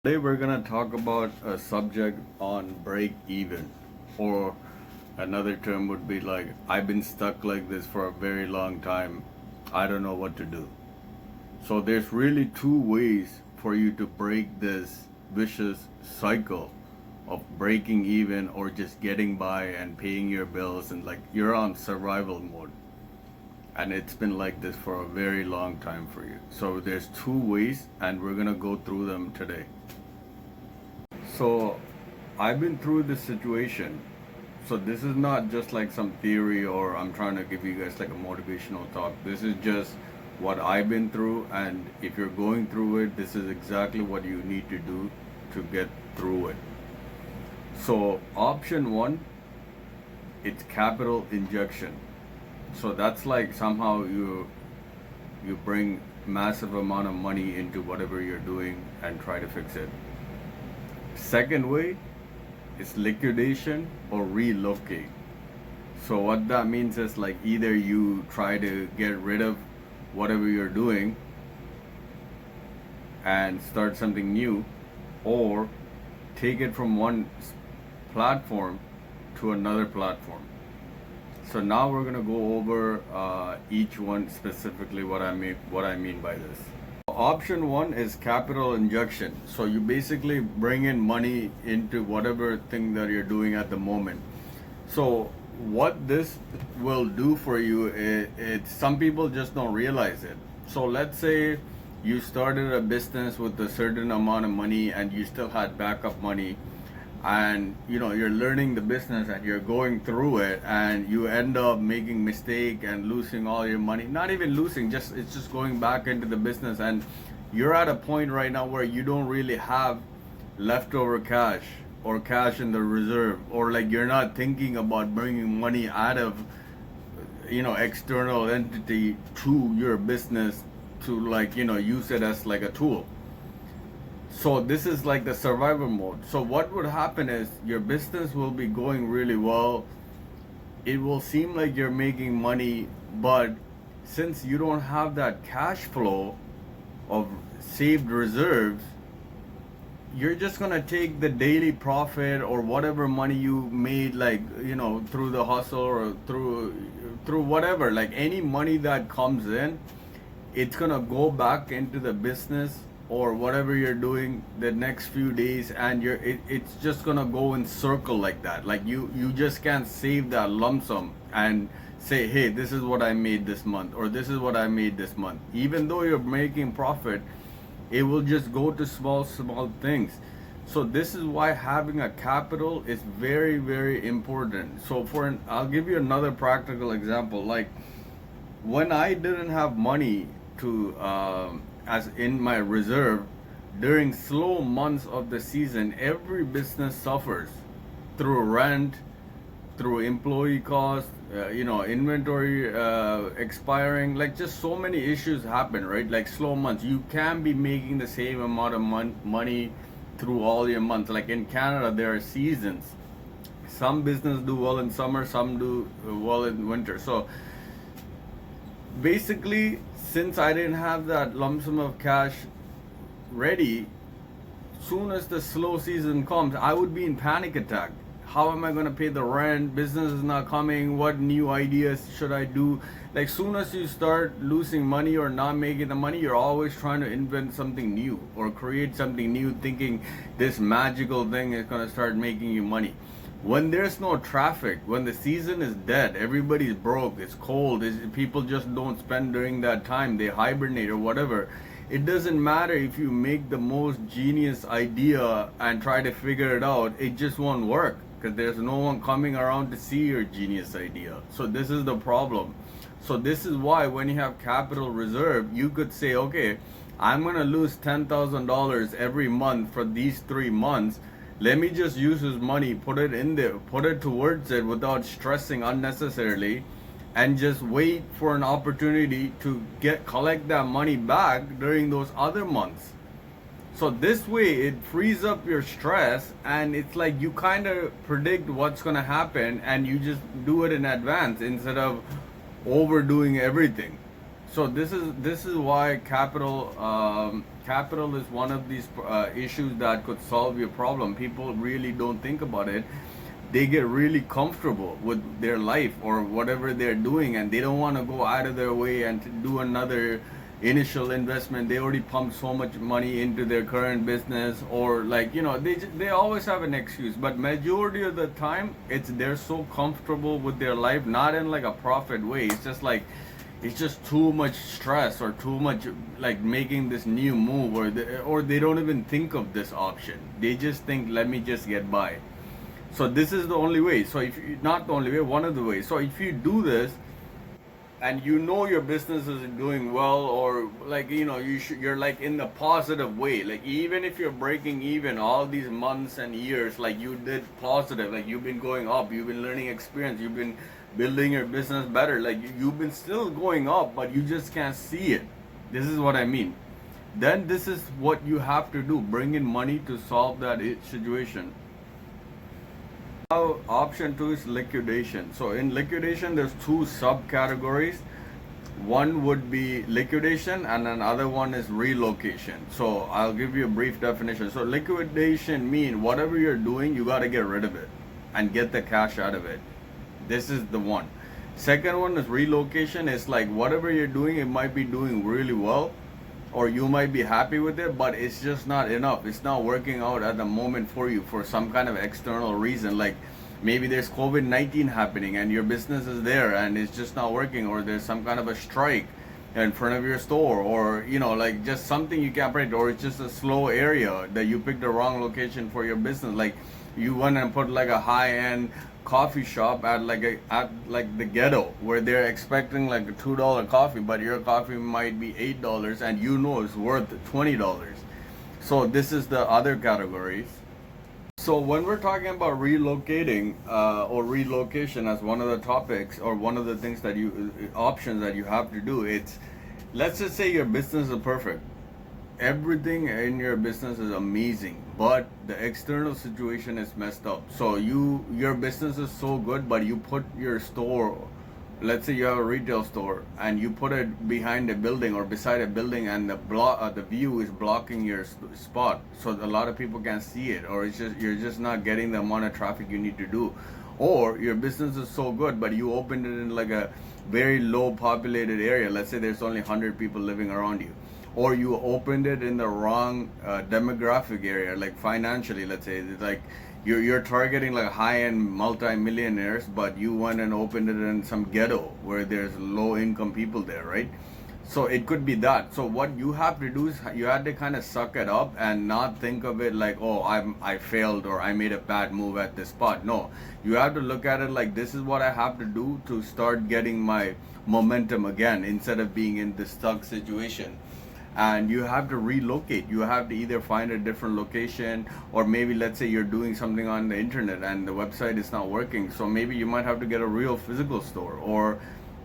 Today we're gonna talk about a subject on break even, or another term would be like, I've been stuck like this for a very long time. I don't know what to do. So there's really two ways for you to break this vicious cycle of breaking even or just getting by and paying your bills, and like you're on survival mode. And it's been like this for a very long time for you. So there's two ways, and we're gonna go through them today. So I've been through this situation. So this is not just like some theory or I'm trying to give you guys like a motivational talk. This is just what I've been through, and if you're going through it, this is exactly what you need to do to get through it. So option one, it's capital injection. So that's like somehow you bring massive amount of money into whatever you're doing and try to fix it. Second way is liquidation or relocate. So what that means is like either you try to get rid of whatever you're doing and start something new, or take it from one platform to another platform. So now we're gonna go over each one specifically what I mean by this. Option one is capital injection. So you basically bring in money into whatever thing that you're doing at the moment. So what this will do for you it's some people just don't realize it. So let's say you started a business with a certain amount of money and you still had backup money, and you're learning the business and you're going through it, and you end up making mistake and losing all your money. Not even losing, just it's just going back into the business, and you're at a point right now where you don't really have leftover cash or cash in the reserve, or like you're not thinking about bringing money out of external entity to your business to use it as like a tool. So this is like the survival mode. So what would happen is your business will be going really well. It will seem like you're making money, but since you don't have that cash flow of saved reserves, you're just gonna take the daily profit or whatever money you made, like through the hustle or through whatever, like any money that comes in, it's gonna go back into the business or whatever you're doing the next few days, and it's just gonna go in circle like that. Like you just can't save that lump sum and say, hey, this is what I made this month, or this is what I made this month. Even though you're making profit, it will just go to small things. So this is why having a capital is very, very important. So I'll give you another practical example. Like when I didn't have money to as in my reserve during slow months of the season, every business suffers through rent, through employee costs, inventory expiring, like just so many issues happen, right? Like slow months, you can be making the same amount of money through all your months. Like in Canada, there are seasons. Some business do well in summer, some do well in winter. So basically, since I didn't have that lump sum of cash ready, soon as the slow season comes, I would be in panic attack. How am I going to pay the rent? Business is not coming. What new ideas should I do? Like soon as you start losing money or not making the money, you're always trying to invent something new or create something new, thinking this magical thing is going to start making you money. When there's no traffic, when the season is dead, everybody's broke, it's cold, people just don't spend during that time, they hibernate or whatever. It doesn't matter if you make the most genius idea and try to figure it out, it just won't work because there's no one coming around to see your genius idea. So this is the problem. So this is why when you have capital reserve, you could say, okay, I'm gonna lose $10,000 every month for these 3 months. Let me just use his money, put it in there, put it towards it without stressing unnecessarily, and just wait for an opportunity to collect that money back during those other months. So this way it frees up your stress, and it's like you kind of predict what's going to happen and you just do it in advance instead of overdoing everything. So this is why capital is one of these issues that could solve your problem. People really don't think about it. They get really comfortable with their life or whatever they're doing, and they don't want to go out of their way and to do another initial investment. They already pumped so much money into their current business, or like, they always have an excuse. But majority of the time, they're so comfortable with their life, not in like a profit way. It's just like it's just too much stress or too much like making this new move, or they don't even think of this option. They just think, let me just get by. So this is the only way. So if you, not the only way, one of the ways. So if you do this, and your business is doing well, or like you're like in the positive way, like even if you're breaking even all these months and years, like you did positive, like you've been going up, you've been learning experience, you've been building your business better, like you've been still going up, but you just can't see it. This is what I mean. Then this is what you have to do: bring in money to solve that situation. Now, option 2 is liquidation. So in liquidation, there's two subcategories. One would be liquidation, and another one is relocation. So I'll give you a brief definition. So liquidation means whatever you're doing, you got to get rid of it and get the cash out of it. This is the one. Second one is relocation. It's like whatever you're doing, it might be doing really well, or you might be happy with it, but it's just not enough. It's not working out at the moment for you for some kind of external reason. Like maybe there's COVID-19 happening and your business is there and it's just not working, or there's some kind of a strike in front of your store, or like just something you can't predict, or it's just a slow area that you picked the wrong location for your business. Like you went and put like a high-end coffee shop at like the ghetto, where they're expecting like a $2 coffee, but your coffee might be $8 and it's worth $20. So this is the other categories. So when we're talking about relocating or relocation as one of the topics, or one of the things that options that you have to do, it's, let's just say your business is perfect. Everything in your business is amazing, but the external situation is messed up. So your business is so good, but you put your store, let's say you have a retail store, and you put it behind a building or beside a building, and the view is blocking your spot, so a lot of people can't see it, or you're just not getting the amount of traffic you need to do. Or your business is so good, but you opened it in like a very low populated area. Let's say there's only 100 people living around you. Or you opened it in the wrong demographic area, like financially, let's say. It's like you're targeting like high-end multi-millionaires, but you went and opened it in some ghetto where there's low-income people there, right? So it could be that. So what you have to do is you have to kind of suck it up and not think of it like, oh, I failed, or I made a bad move at this spot. No, you have to look at it like, this is what I have to do to start getting my momentum again, instead of being in this stuck situation. And you have to relocate. You have to either find a different location, or maybe let's say you're doing something on the internet and the website is not working, so maybe you might have to get a real physical store. Or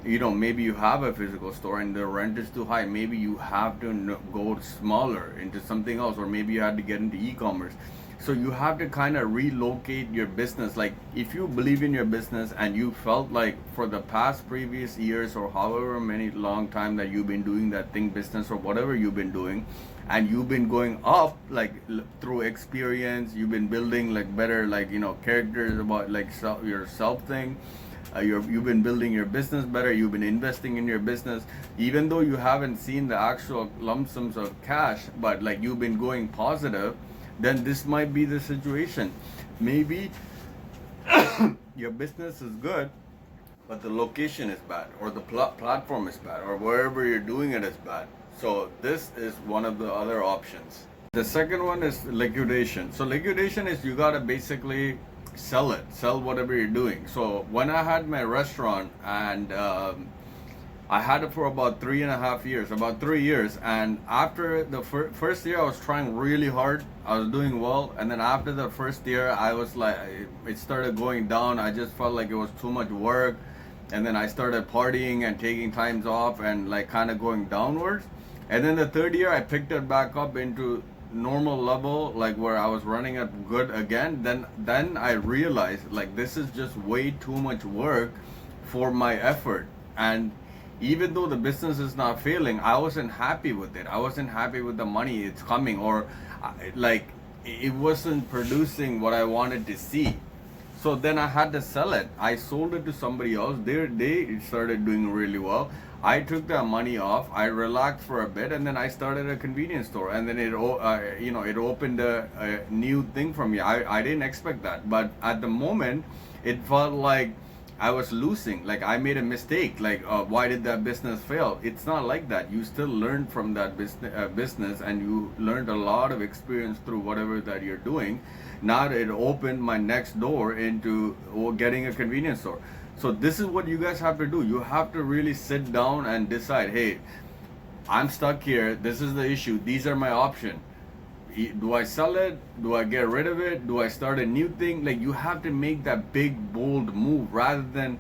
maybe you have a physical store and the rent is too high. Maybe you have to go smaller into something else, or maybe you have to get into e-commerce. So you have to kind of relocate your business. Like if you believe in your business and you felt like for the past previous years, or however many long time that you've been doing that thing, business or whatever you've been doing, and you've been going up like through experience, you've been building like better like characters about like your self thing. You've been building your business better, you've been investing in your business, even though you haven't seen the actual lump sums of cash, but like you've been going positive. Then this might be the situation. Maybe your business is good, but the location is bad, or the platform is bad, or wherever you're doing it is bad. So this is one of the other options. The second one is liquidation. So liquidation is you gotta basically sell whatever you're doing. So when I had my restaurant, and I had it for about 3.5 years, about 3 years. And after the first year, I was trying really hard. I was doing well. And then after the first year, I was like, it started going down. I just felt like it was too much work. And then I started partying and taking times off and like kind of going downwards. And then the third year, I picked it back up into normal level, like where I was running it good again. Then I realized like this is just way too much work for my effort. And even though the business is not failing, I wasn't happy with it. I wasn't happy with the money it's coming, or like it wasn't producing what I wanted to see. So then I had to sell it. I sold it to somebody else. They started doing really well. I took that money off. I relaxed for a bit, and then I started a convenience store. And then it opened a new thing for me. I didn't expect that, but at the moment, it felt like I was losing. Like I made a mistake. Like why did that business fail? It's not like that. You still learn from that business, and you learned a lot of experience through whatever that you're doing. Now it opened my next door into getting a convenience store. So this is what you guys have to do. You have to really sit down and decide, hey, I'm stuck here. This is the issue. These are my options. Do I sell it? Do I get rid of it? Do I start a new thing? Like you have to make that big bold move rather than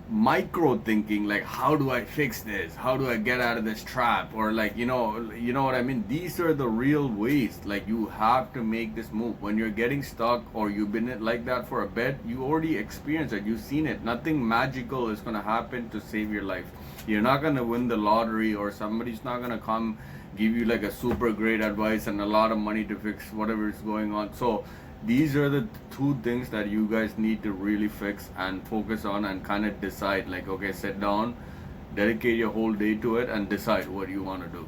micro thinking, like how do I fix this? How do I get out of this trap? Or like you know what I mean? These are the real ways. Like you have to make this move. When you're getting stuck or you've been like that for a bit, you already experienced it, you've seen it. Nothing magical is gonna happen to save your life. You're not gonna win the lottery, or somebody's not gonna come give you like a super great advice and a lot of money to fix whatever is going on. So these are the two things that you guys need to really fix and focus on, and kind of decide, like, okay, sit down, dedicate your whole day to it, and decide what you want to do.